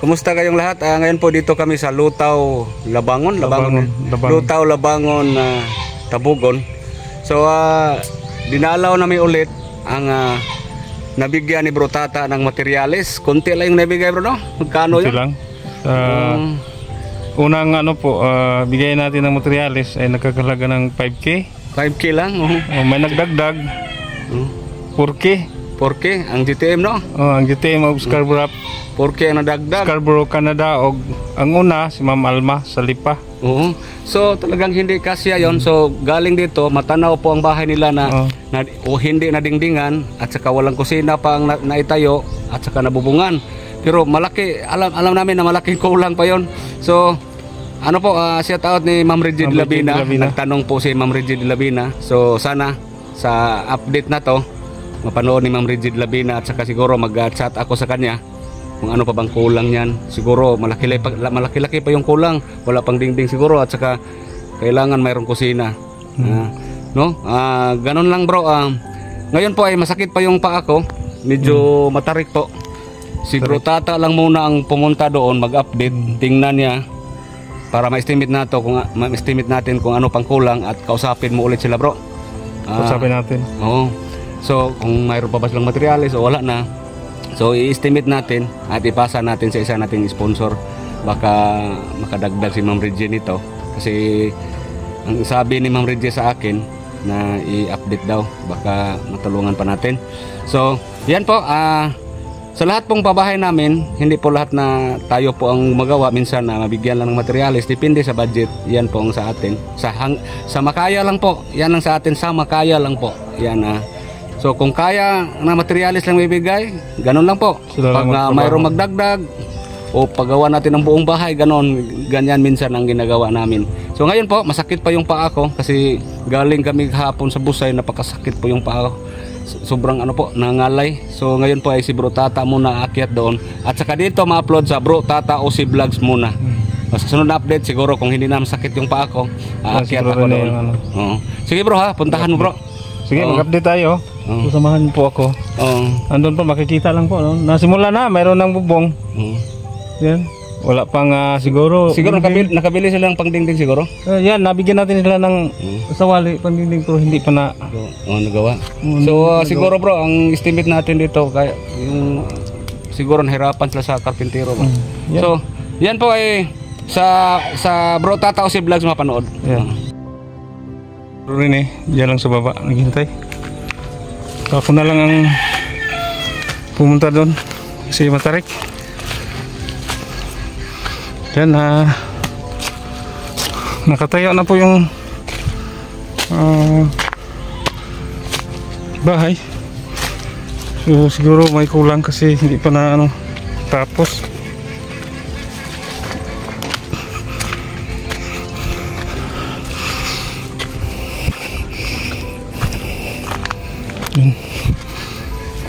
Kumusta kayong lahat? Ngayon po dito kami sa Lutaw, Labangon. Lutaw, Labangon, Tabugon. So, dinalaw namin ulit ang nabigyan ni Bro Tata ng materyales. Kunti lang yung nabigay, bro, no? Magkano yun? Kunti lang. Unang bigay natin ng materyales ay nagkakalaga ng 5K. 5K lang? May nagdagdag. 4K. 4K? Ang GTM, no? Ang GTM of Scarborough. 4K ang nadagdag. Scarborough, Canada. O ang una, si Ma'am Alma sa Lipa. So talagang hindi kasya yon. So galing dito, matanaw po ang bahay nila na hindi nadingdingan at saka walang kusina pa ang naitayo at saka nabubungan. Pero malaki, alam namin na malaking kulang pa yon. So ano po, shout out ni Ma'am Reggie de Labina. Nagtanong po si Ma'am Reggie de Labina. So sana sa update na to mapanood ni Ma'am Reggie de Labina at saka siguro mag-chat ako sa kanya kung ano pa bang kulang yan. Siguro malaki-laki pa yung kulang, wala pang dingding siguro at saka kailangan mayroong kusina. No? Ganun lang, bro. Ngayon po ay masakit pa yung paa ko, medyo matarik po. Si Bro Tata lang muna ang pumunta doon mag-update, tingnan niya para ma-estimate natin kung ano pang kulang at kausapin mo ulit sila, bro. Kausapin natin. So kung mayroon pa ba silang materyales o wala na, so i-estimate natin at ipasa natin sa isa nating sponsor. Baka makadagdag si Ma'am Reggie nito. Kasi ang sabi ni Ma'am Reggie sa akin na i-update daw. Baka matulungan pa natin. So yan po. Sa lahat pong pabahay namin, hindi po lahat na tayo po ang magawa. Minsan na mabigyan lang ng materyales. Depende sa budget. Yan po ang sa atin. Sa makaya lang po. Yan ang sa atin. Sa makaya lang po. Yan so kung kaya na materyales lang ibigay, ganun lang po. Pag mayroong magdagdag o paggawa natin ng buong bahay, ganyan minsan ang ginagawa namin. So ngayon po, masakit pa yung paa ko kasi galing kami hapon sa Busay, napakasakit po yung paa ko. Sobrang nangalay. So ngayon po ay si Bro Tata muna aakyat doon. At saka dito ma-upload sa Bro Tata OC Vlogs muna. Sa sunod na update siguro kung hindi na masakit yung paa ko, aakyat ako doon. Sige bro puntahan mo bro. Sige, mag-update tayo. Samahan po ako. Andun po, makikita lang po. No? Nasimula na, mayroon ng bubong. Yan. Wala pang siguro. Siguro nakabili silang pangdingding siguro? Yan, nabigyan natin sila ng sawali, pangdingding pero hindi pa na nagawa. So siguro bro, ang estimate natin dito, siguro nahirapan sila sa karpintero. So, yan po ay sa Bro Tata OC Vlogs mapanood. Rin diyan lang sa baba naghintay. Ako na lang ang pumunta doon kasi matarik. Yan nakatayo na po yung bahay. So siguro may kulang kasi hindi pa na tapos.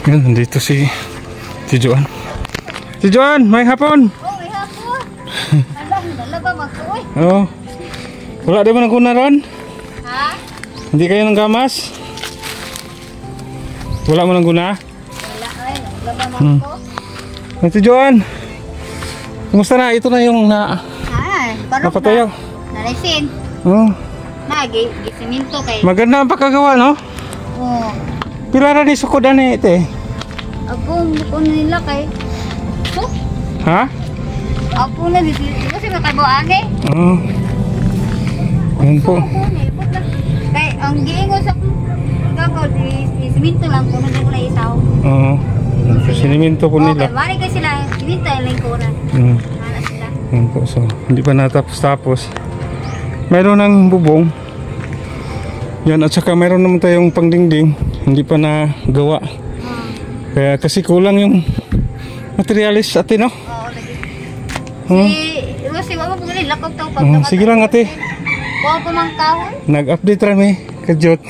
Yan, nandito si Joan. Si Joan, may hapon. May hapon. Dala ba magkuoy? Wala din mo nagkuna ron? Ha? Hindi kayo nang gamas? Wala mo nang guna? Wala ay, dala ba Si Joan, kumusta na? Ito na yung napatayo. Nalisin. Gisiminto kay. Maganda ang pagkagawa, no? Pila na di sukodan ito Ako nila kay. Ha? Ako na dito kasi makabuang Yan po. Kay ang giingon sa gagaw di siminto lang kuno di ko na isaw. Siniminto ko nila. Mari kay sila siminto lang ko na. Sila. Yan po, so hindi pa natapos. Mayroon ng bubong. Yan, at saka mayroon naman tayong pangdingding, hindi pa na gawa. Kaya kasi kulang yung materialis ate, no? Si mama po nila lakaw tao pag sige lang ate. Kuha po mang kahon. Nag-update rami kadyot.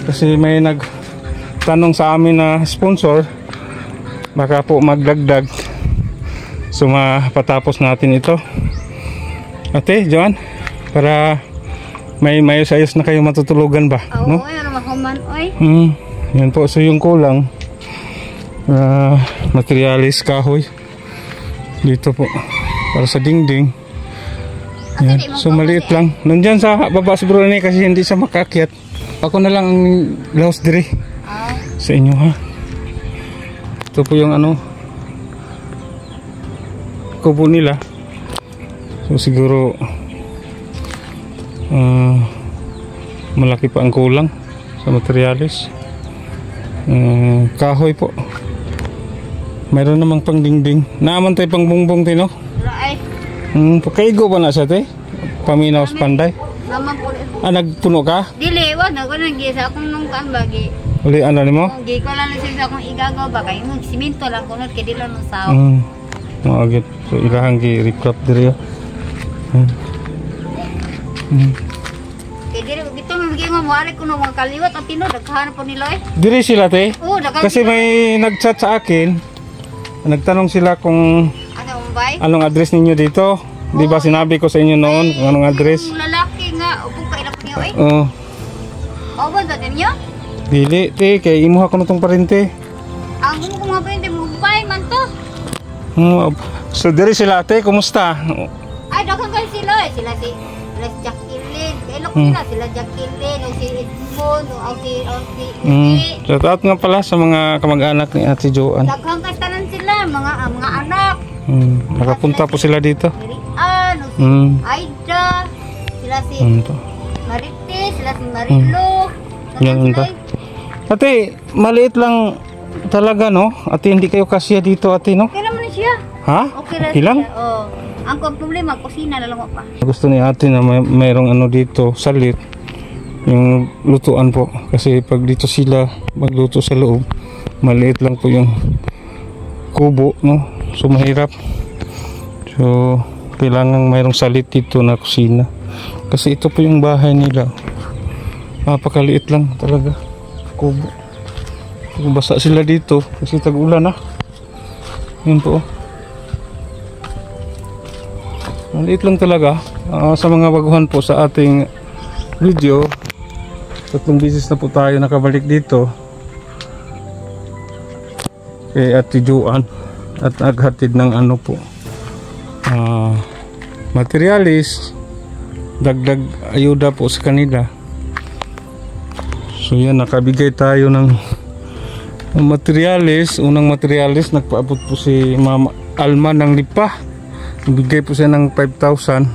Kasi may nagtanong sa amin na sponsor, baka po magdagdag. So mapatapos natin ito. Ate, Joan, para may ayos na kayo matutulugan ba? No? Oo, ano mahuman, oy. Yan po, so yung kulang materialis, kahoy. Dito po. Para sa dingding. Yan. So maliit lang. Nandyan sa baba si Bro Rene kasi hindi siya makaakyat. Ako na lang ang laos dire sa inyo ha. Ito po yung ano kubo nila. So siguro malaki pa ang kulang sa materialis. Kahoy po. Mayroon namang pang dingding. Naaman tayo pang bungbong tino. Pakaigo ba na siya te? Paminaw sa panday. Nagpuno ka? Dili, wag na ko nang gisa akong nung kan bagi. Uli ano ni mo? Gi ko lang sa akong igagaw ba kay mo simento lang kunot kay dili lang saw. Agit. So ilahang gi-recap diri. Kay dili bito magi mo moali kuno mga kaliwat at tino daghan po nila eh. Diri sila te? Oo, daghan. Kasi may nag-chat sa akin. Nagtanong sila kung anong address ninyo dito. Di ba sinabi ko sa inyo noon kung anong address? Yung lalaki nga, upo ka ilap niyo eh. Oo. Ba dati niyo? Dili, te, kay imuha ko na itong parente. Ang gumo ko mga parente, magpapay man to. So, diri sila, te, kumusta? Ay, dagang ka sila eh. Sila si Jacqueline. Kailok nila, sila Jacqueline, o si Edmond, o si Shout out nga pala sa mga kamag-anak ni Ate Joanne. dagang kastanan sila, mga anak. Nakapunta po sila dito. Mirian, o si Aida, sila si Marites, sila si Marilo. Yan ba? Ate, maliit lang talaga, no? Ate, hindi kayo kasya dito, ate, no? Okay naman siya. Ha? Okay lang? Oo. Ang problema, kusina na lang pa. Gusto ni ate na mayroong ano dito, salit. Yung lutuan po. Kasi pag dito sila magluto sa loob, maliit lang po yung kubo, no? So, mahirap. So, kailangan mayroong salit dito na kusina. Kasi ito po yung bahay nila. Napakaliit lang talaga kubo. Basa sila dito kasi tag-ulan na. Yun po. Maliit lang talaga. Sa mga baguhan po sa ating video, 3 beses na po tayo nakabalik dito kay Ate Joanne at naghatid ng ano po materialis, dagdag ayuda po sa kanila. So yan, nakabigay tayo ng materialis. Unang materialis, nagpaabot po si Mama Alma ng lipa. Nagbigay po siya ng 5,000.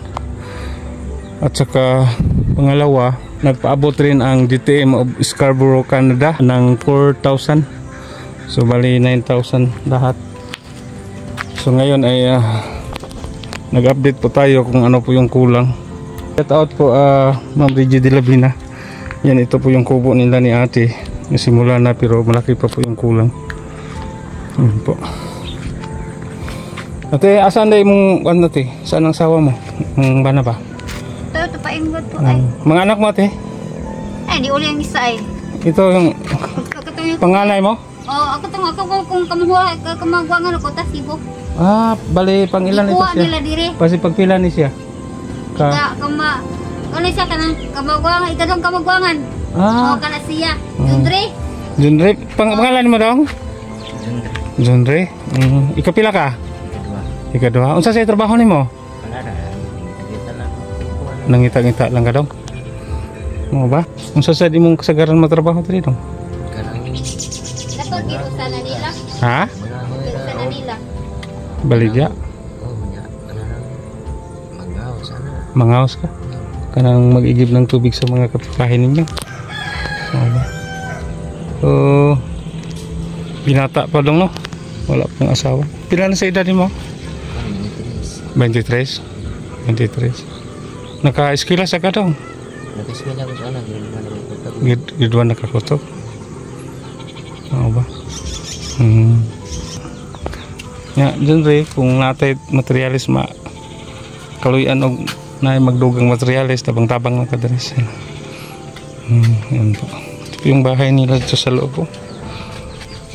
At saka pangalawa, nagpaabot rin ang DTM of Scarborough, Canada ng 4,000. So bali 9,000 lahat. So ngayon ay nag-update po tayo kung ano po yung kulang. Shout out po Ma'am Reggie de Labina. Yan, ito po yung kubo nila ni ate. Nasimula na pero malaki pa po yung kulang. Yan po. Ate, asan na yung ano te? Saan ang sawa mo? Bana ba? Ito paingot po ay. Mga anak mo ate? Ay, di uli ang isa ay. Ito yung panganay mo? Oo, ako kung kamagwangan ako, tas ibo. Bali, pang ilan ito Ikuha siya? nila dire. Kasi pagpila ni siya? Ano siya kanang kamagwangan, ikadong kamagwangan. Oo, kana siya. Jundre. Jundre, pangalan mo daw? Jundre. Ikapila ka? Ikadua. Unsa sa trabaho nimo? Nangita-ngita lang ka daw. Mo ba? Unsa sa imong kasagaran matrabaho diri daw? Dapat gito sana nila. Ha? Gito sana nila. Baligya. Mangaos ka? Kanang mag-igib ng tubig sa mga kapitbahay ninyo. So, binata pa lang, no? Wala pang asawa. Pila na sa edad mo? 23. 23. Naka-eskwela sa ka daw? Naka-eskwela ko sana. Grade 1 nakakutok. Oo ba? Ya, dyan rin, kung natay materialis kaluyan o na magdugang materialis, tabang-tabang na kadaris. Yan po. Ito yung bahay nila dito sa loob po.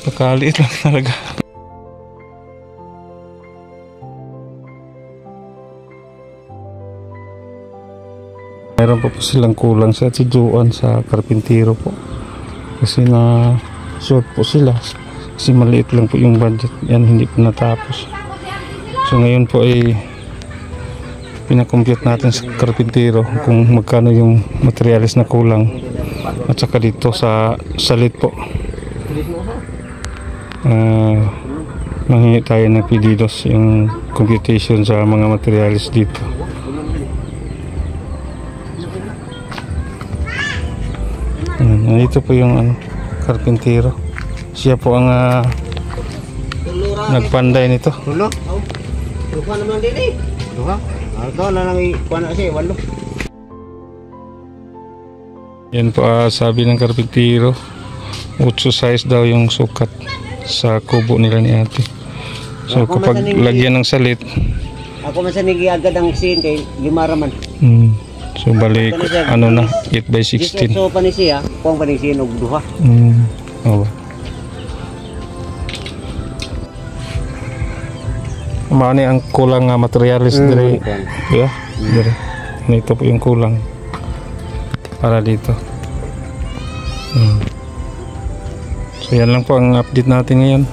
Pakaliit lang talaga. Meron pa po silang kulang sa Ate Joanne sa karpintero po. Kasi na short po sila. Kasi maliit lang po yung budget. Yan, hindi po natapos. So ngayon po ay pinakompute natin sa karpintero kung magkano yung materialis na kulang, at saka dito sa salit po manghingi tayo ng pedidos yung computation sa mga materialis dito. Nandito po yung karpintero, siya po ang nagpanday nito. Tulo? Lupa naman din eh. Lupa? Ito na lang ikuha na kasi, walo. Yan po sabi ng karpintero, 8 size daw yung sukat sa kubo nila ni ate. So kapag lagyan ng salit, ako man sa nigi agad ang sin kay 5 raman. so balik ano na 8 by 16. So pa ni siya, kung pa ni siya og duha. Oh. Maani ang kulang nga materialis dire. Yeah, dire. Ito po yung kulang para dito. So yan lang po ang update natin ngayon.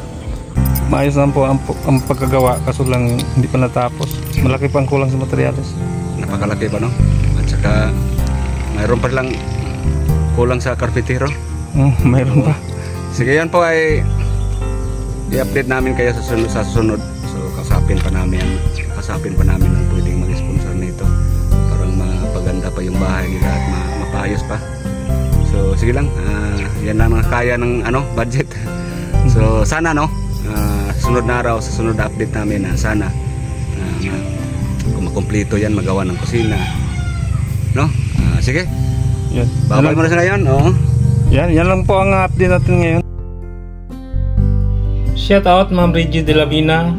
Maayos lang po ang pagkagawa, kaso lang hindi pa natapos. Malaki pa ang kulang sa materialis. Napakalaki pa, no? At saka mayroon pa lang kulang sa karpintero. Mayroon pa. Sige, yan po ay i-update namin kayo sa sunod. So kasapin pa namin ang pwedeng mag-sponsor nito para mapaganda pa yung bahay nila at mapayos pa. So sige lang, yan lang ang kaya ng budget. So sana sunod na araw, sa sunod na update namin sana kung makumpleto yan, magawa ng kusina, no? Sige, yan. babay mo na sa ngayon. Oo. Yan lang po ang update natin ngayon. Shout out Ma'am Reggie De La Vina,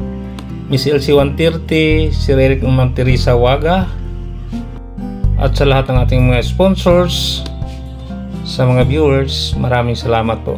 Miss LC 130, si Eric Ma'am Teresa Waga, at sa lahat ng ating mga sponsors, sa mga viewers, maraming salamat po.